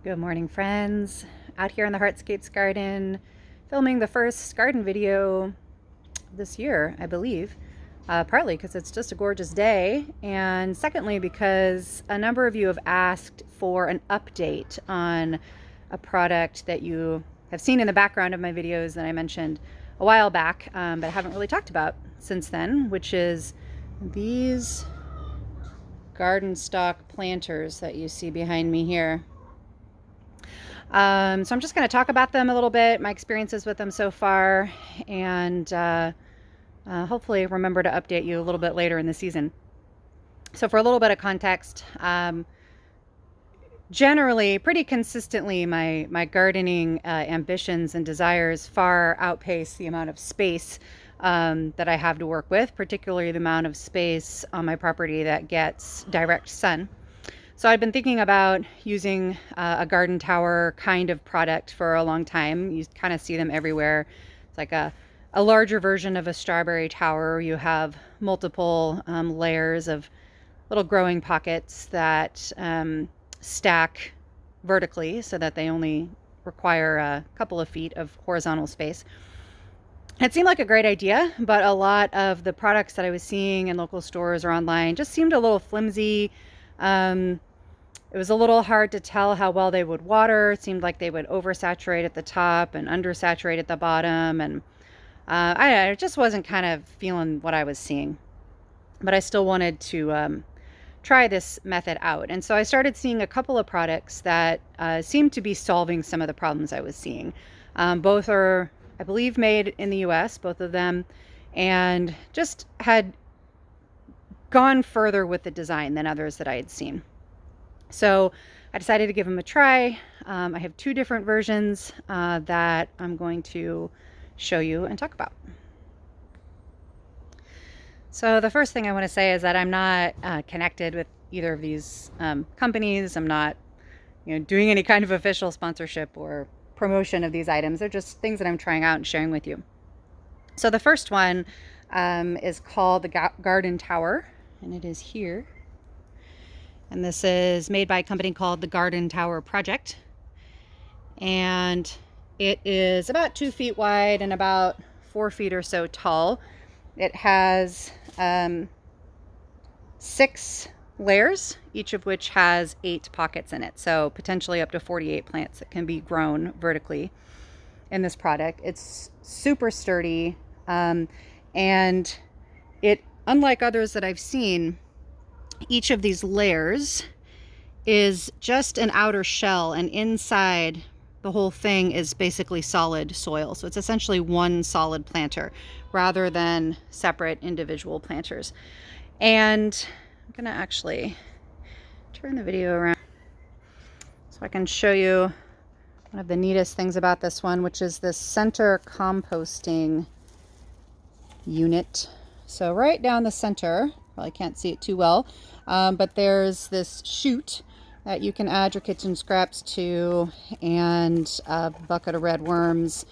Good morning, friends. Out here in the Heartscapes garden, filming the first garden video this year, I believe. Partly because it's just a gorgeous day, and secondly because a number of you have asked for an update on a product that you have seen in the background of my videos that I mentioned a while back, but haven't really talked about since then, which is these garden stock planters that you see behind me here. So I'm just going to talk about them a little bit, my experiences with them so far, and hopefully remember to update you a little bit later in the season. So for a little bit of context, generally, pretty consistently, my gardening ambitions and desires far outpace the amount of space that I have to work with, particularly the amount of space on my property that gets direct sun. So I've been thinking about using a garden tower kind of product for a long time. You kind of see them everywhere. It's like a larger version of a strawberry tower. You have multiple layers of little growing pockets that stack vertically so that they only require a couple of feet of horizontal space. It seemed like a great idea, but a lot of the products that I was seeing in local stores or online just seemed a little flimsy. It was a little hard to tell how well they would water. It seemed like they would oversaturate at the top and undersaturate at the bottom. And I just wasn't kind of feeling what I was seeing. But I still wanted to try this method out. And so I started seeing a couple of products that seemed to be solving some of the problems I was seeing. Both are, I believe, made in the US, both of them, and just had gone further with the design than others that I had seen. So I decided to give them a try. I have two different versions that I'm going to show you and talk about. So the first thing I want to say is that I'm not connected with either of these companies. I'm not doing any kind of official sponsorship or promotion of these items. They're just things that I'm trying out and sharing with you. So the first one is called the Garden Tower, and it is here. And this is made by a company called the Garden Tower Project. And it is about 2 feet wide and about 4 feet or so tall. It has 6 layers, each of which has 8 pockets in it. So potentially up to 48 plants that can be grown vertically in this product. It's super sturdy. And it, unlike others that I've seen, each of these layers is just an outer shell, and inside the whole thing is basically solid soil. So it's essentially one solid planter rather than separate individual planters. And I'm gonna actually turn the video around so I can show you one of the neatest things about this one, which is this center composting unit. So right down the center, probably can't see it too well, but there's this chute that you can add your kitchen scraps to, and a bucket of red worms,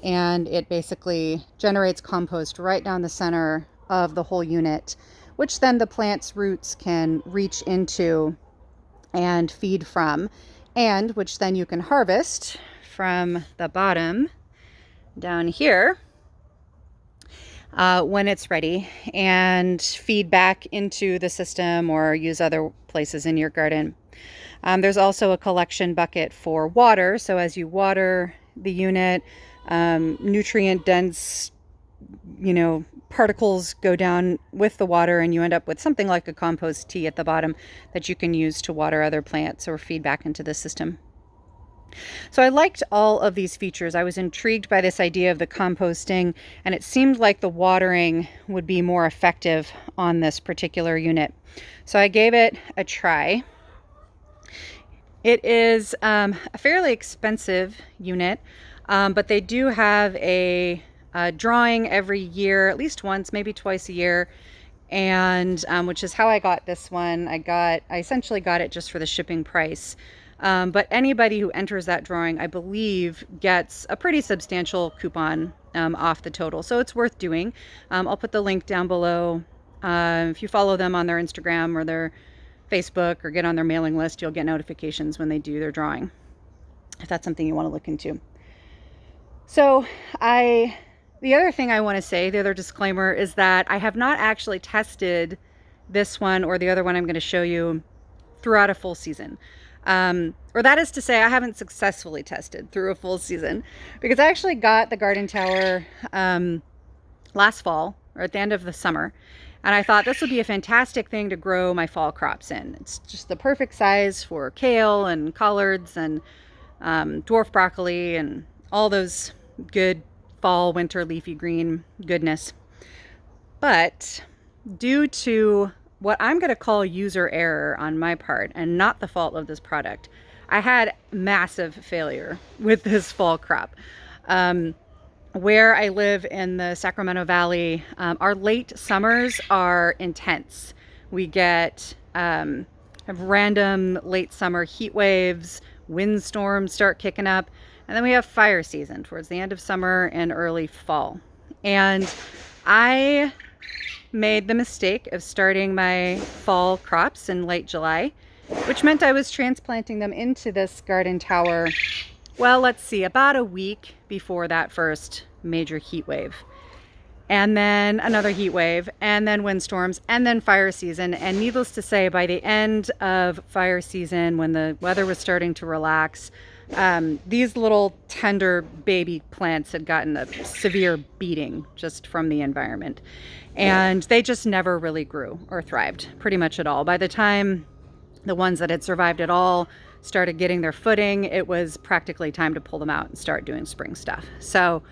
and it basically generates compost right down the center of the whole unit, which then the plant's roots can reach into and feed from, and which then you can harvest from the bottom down here when it's ready and feed back into the system or use other places in your garden. There's also a collection bucket for water. So as you water the unit, nutrient dense, particles go down with the water, and you end up with something like a compost tea at the bottom that you can use to water other plants or feed back into the system. So I liked all of these features. I was intrigued by this idea of the composting, and it seemed like the watering would be more effective on this particular unit. So I gave it a try. It is a fairly expensive unit, but they do have a drawing every year, at least once, maybe twice a year, and which is how I got this one. I essentially got it just for the shipping price. But anybody who enters that drawing, I believe, gets a pretty substantial coupon off the total. So it's worth doing. I'll put the link down below. If you follow them on their Instagram or their Facebook or get on their mailing list, you'll get notifications when they do their drawing. if that's something you want to look into. So the other thing I want to say, the other disclaimer, is that I have not actually tested this one or the other one I'm going to show you throughout a full season. Or that is to say, I haven't successfully tested through a full season, because I actually got the Garden Tower last fall, or at the end of the summer, and I thought this would be a fantastic thing to grow my fall crops in. It's just the perfect size for kale and collards and dwarf broccoli and all those good fall, winter leafy green goodness. But due to what I'm going to call user error on my part, and not the fault of this product, I had massive failure with this fall crop. Where I live in the Sacramento Valley, our late summers are intense. We get random late summer heat waves, windstorms start kicking up, and then we have fire season towards the end of summer and early fall. And I made the mistake of starting my fall crops in late July, which meant I was transplanting them into this garden tower, well, let's see, about a week before that first major heat wave. And then another heat wave, and then windstorms, and then fire season. And needless to say, by the end of fire season, when the weather was starting to relax, these little tender baby plants had gotten a severe beating just from the environment. And they just never really grew or thrived pretty much at all. By the time the ones that had survived at all started getting their footing, it was practically time to pull them out and start doing spring stuff. So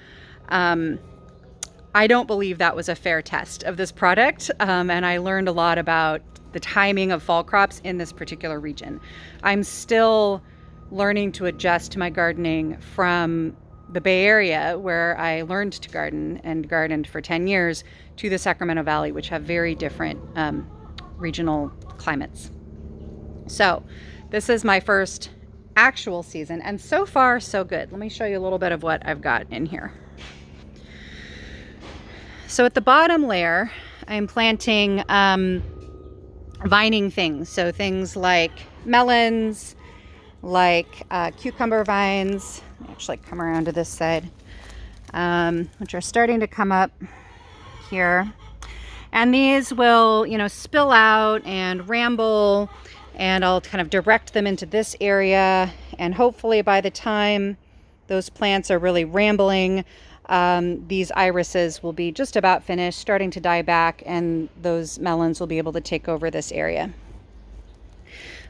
I don't believe that was a fair test of this product, and I learned a lot about the timing of fall crops in this particular region. I'm still learning to adjust to my gardening from the Bay Area, where I learned to garden and gardened for 10 years, to the Sacramento Valley, which have very different regional climates. So this is my first actual season, and so far so good. Let me show you a little bit of what I've got in here. So at the bottom layer, I'm planting vining things. So things like melons, like cucumber vines. Let me actually come around to this side, which are starting to come up here. And these will, spill out and ramble, and I'll kind of direct them into this area. And hopefully by the time those plants are really rambling, these irises will be just about finished, starting to die back, and those melons will be able to take over this area.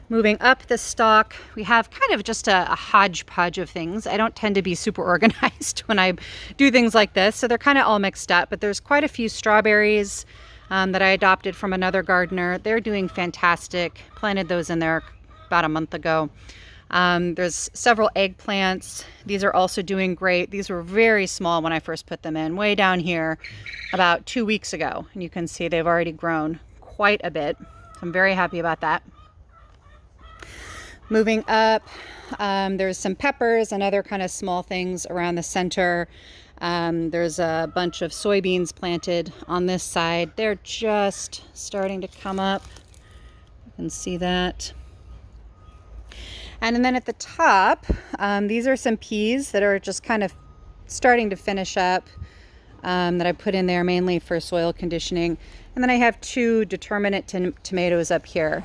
Moving up the stalk, we have kind of just a hodgepodge of things. I don't tend to be super organized when I do things like this, so they're kind of all mixed up, but there's quite a few strawberries that I adopted from another gardener. They're doing fantastic. Planted those in there about a month ago. There's several eggplants. These are also doing great. These were very small when I first put them in, way down here about 2 weeks ago. And you can see they've already grown quite a bit. So I'm very happy about that. Moving up, there's some peppers and other kind of small things around the center. There's a bunch of soybeans planted on this side. They're just starting to come up. You can see that. And then at the top, these are some peas that are just kind of starting to finish up, that I put in there mainly for soil conditioning. And then I have 2 determinate tomatoes up here.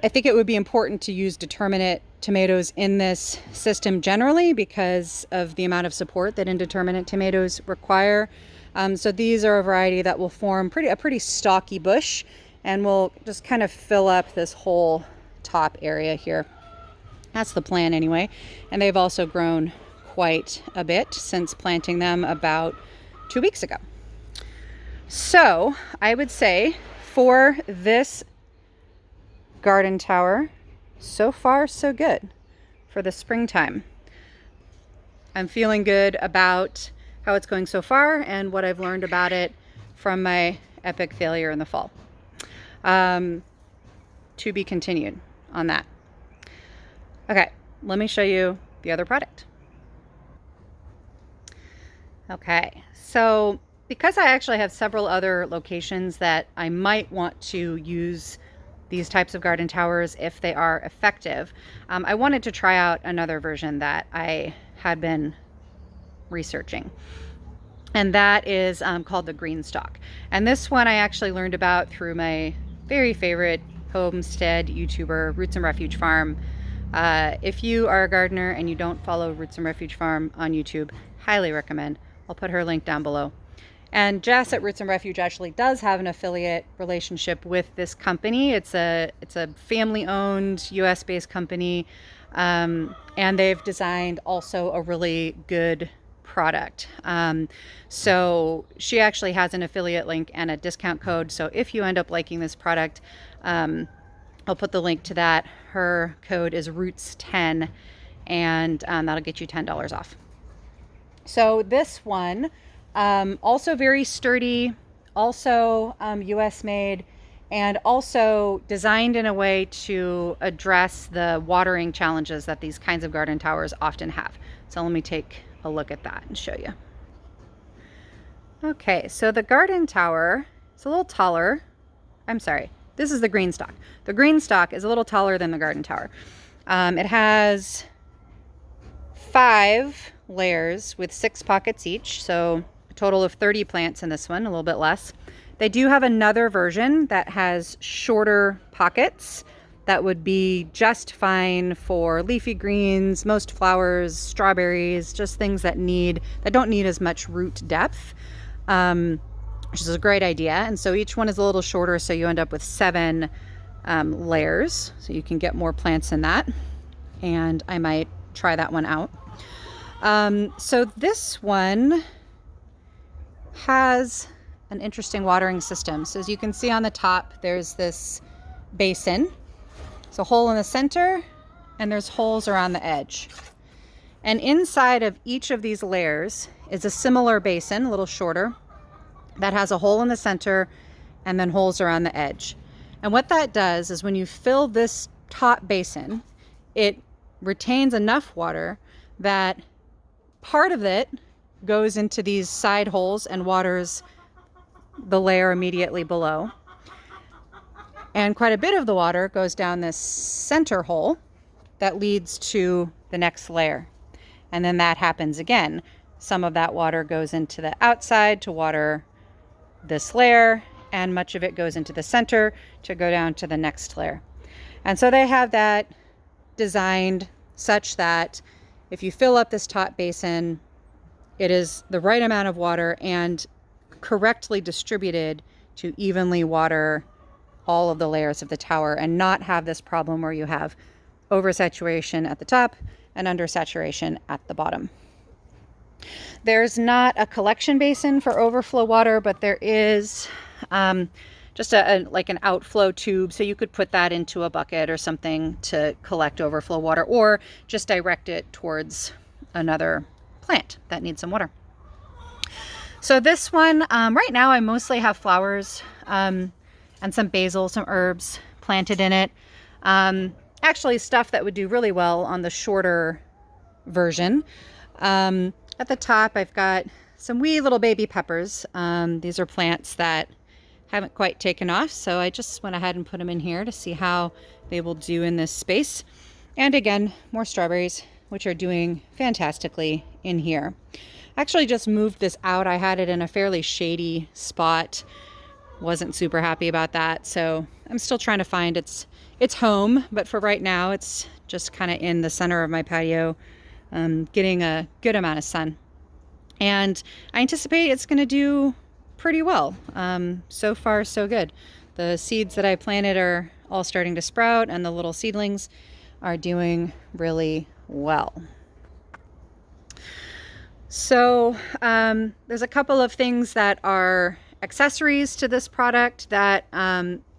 I think it would be important to use determinate tomatoes in this system generally because of the amount of support that indeterminate tomatoes require. So these are a variety that will form a pretty stocky bush, and will just kind of fill up this whole top area here. That's the plan anyway. And they've also grown quite a bit since planting them about 2 weeks ago. So I would say for this garden tower, so far so good for the springtime. I'm feeling good about how it's going so far and what I've learned about it from my epic failure in the fall. To be continued on that. Okay, let me show you the other product. Okay, so because I actually have several other locations that I might want to use these types of garden towers if they are effective. I wanted to try out another version that I had been researching, and that is called the Greenstock. And this one I actually learned about through my very favorite homestead YouTuber, Roots and Refuge Farm. If you are a gardener and you don't follow Roots and Refuge Farm on YouTube, highly recommend. I'll put her link down below. And Jess at Roots and Refuge actually does have an affiliate relationship with this company. It's a family-owned, US-based company, and they've designed also a really good product. So she actually has an affiliate link and a discount code. So if you end up liking this product, I'll put the link to that. Her code is Roots10, and that'll get you $10 off. So this one, also very sturdy, also US made, and also designed in a way to address the watering challenges that these kinds of garden towers often have. So let me take a look at that and show you. Okay, so the garden tower is a little taller. I'm sorry, this is the Greenstock. The Greenstock is a little taller than the garden tower. It has 5 layers with 6 pockets each, so a total of 30 plants in this one, a little bit less. They do have another version that has shorter pockets that would be just fine for leafy greens, most flowers, strawberries, just things that don't need as much root depth, which is a great idea. And so each one is a little shorter, so you end up with 7 layers, so you can get more plants in that. And I might try that one out. So this one has an interesting watering system. So as you can see on the top, there's this basin. It's a hole in the center, and there's holes around the edge. And inside of each of these layers is a similar basin, a little shorter, that has a hole in the center and then holes around the edge. And what that does is when you fill this top basin, it retains enough water that part of it goes into these side holes and waters the layer immediately below. And quite a bit of the water goes down this center hole that leads to the next layer. And then that happens again. Some of that water goes into the outside to water this layer, and much of it goes into the center to go down to the next layer. And so they have that designed such that if you fill up this top basin, it is the right amount of water and correctly distributed to evenly water all of the layers of the tower and not have this problem where you have oversaturation at the top and undersaturation at the bottom. There's not a collection basin for overflow water, but there is just like an outflow tube, so you could put that into a bucket or something to collect overflow water, or just direct it towards another plant that needs some water. So this one, right now I mostly have flowers and some basil, some herbs planted in it. Actually stuff that would do really well on the shorter version. At the top I've got some wee little baby peppers. These are plants that haven't quite taken off, so I just went ahead and put them in here to see how they will do in this space. And again, more strawberries, which are doing fantastically in here. Actually just moved this out. I had it in a fairly shady spot. Wasn't super happy about that, so I'm still trying to find its home, but for right now it's just kind of in the center of my patio, getting a good amount of sun. And I anticipate it's going to do pretty well. So far so good. The seeds that I planted are all starting to sprout, and the little seedlings are doing really well. So there's a couple of things that are accessories to this product that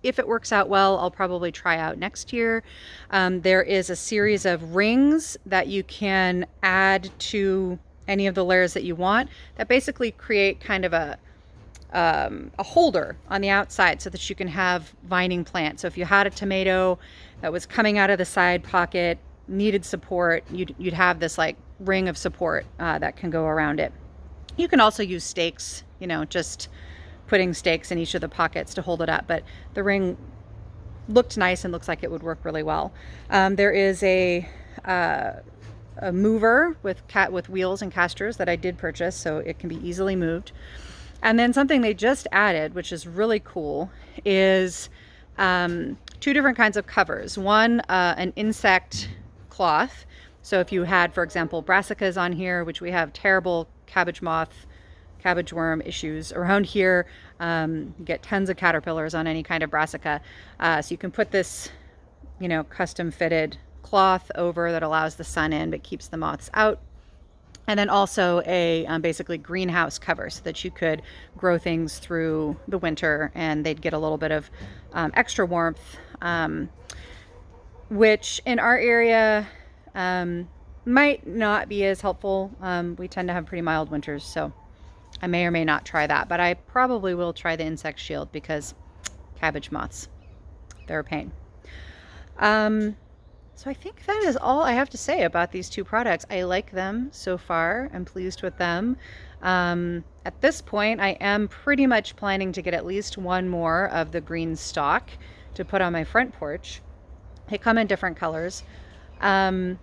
if it works out well, I'll probably try out next year. There is a series of rings that you can add to any of the layers that you want that basically create kind of a holder on the outside so that you can have vining plants. So if you had a tomato that was coming out of the side pocket, needed support, you'd have this like ring of support that can go around it. You can also use stakes, just putting stakes in each of the pockets to hold it up, but the ring looked nice and looks like it would work really well. There is uh, a mover with wheels and casters that I did purchase, so it can be easily moved. And then something they just added, which is really cool, is two different kinds of covers. One, an insect cloth. So if you had, for example, brassicas on here, which we have terrible cabbage moth, cabbage worm issues around here, you get tons of caterpillars on any kind of brassica. So you can put this, custom fitted cloth over that allows the sun in but keeps the moths out. And then also a basically greenhouse cover so that you could grow things through the winter and they'd get a little bit of extra warmth, which in our area might not be as helpful. We tend to have pretty mild winters, so I may or may not try that, but I probably will try the insect shield because cabbage moths, they're a pain. So I think that is all I have to say about these two products. I like them so far. I'm pleased with them. At this point, I am pretty much planning to get at least one more of the Greenstock to put on my front porch. They come in different colors. The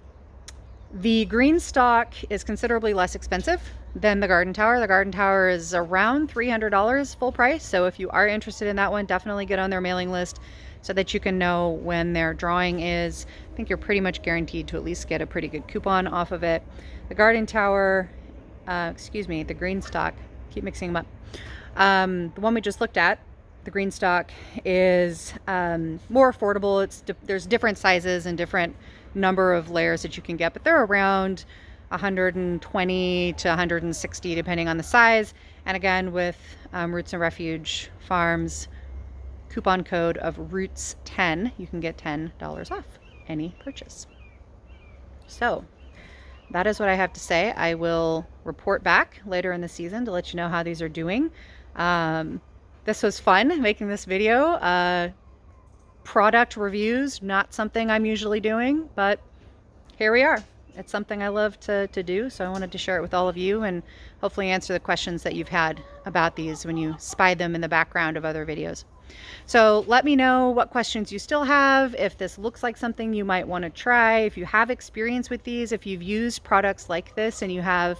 Greenstock is considerably less expensive than the Garden Tower. The Garden Tower is around $300 full price. So if you are interested in that one, definitely get on their mailing list so that you can know when their drawing is. I think you're pretty much guaranteed to at least get a pretty good coupon off of it. The Garden Tower, the Greenstock, keep mixing them up. The one we just looked at, the Greenstock, is more affordable. There's different sizes and different number of layers that you can get, but they're around 120 to 160 depending on the size. And again, with Roots and Refuge Farms coupon code of ROOTS10, you can get $10 off any purchase. So that is what I have to say. I will report back later in the season to let you know how these are doing. This was fun making this video. Product reviews, not something I'm usually doing, but here we are. It's something I love to do, so I wanted to share it with all of you and hopefully answer the questions that you've had about these when you spy them in the background of other videos. So let me know what questions you still have, if this looks like something you might want to try, if you have experience with these, if you've used products like this and you have,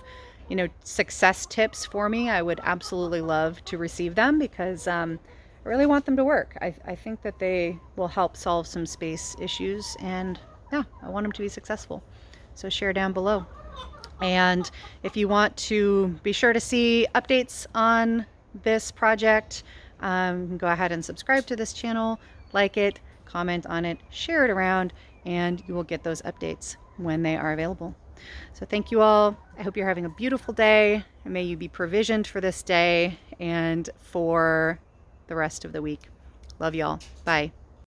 success tips for me. I would absolutely love to receive them because I really want them to work. I think that they will help solve some space issues, and yeah, I want them to be successful. So share down below. And if you want to be sure to see updates on this project, go ahead and subscribe to this channel, like it, comment on it, share it around, and you will get those updates when they are available. So thank you all. I hope you're having a beautiful day, and may you be provisioned for this day and for the rest of the week. Love y'all. Bye.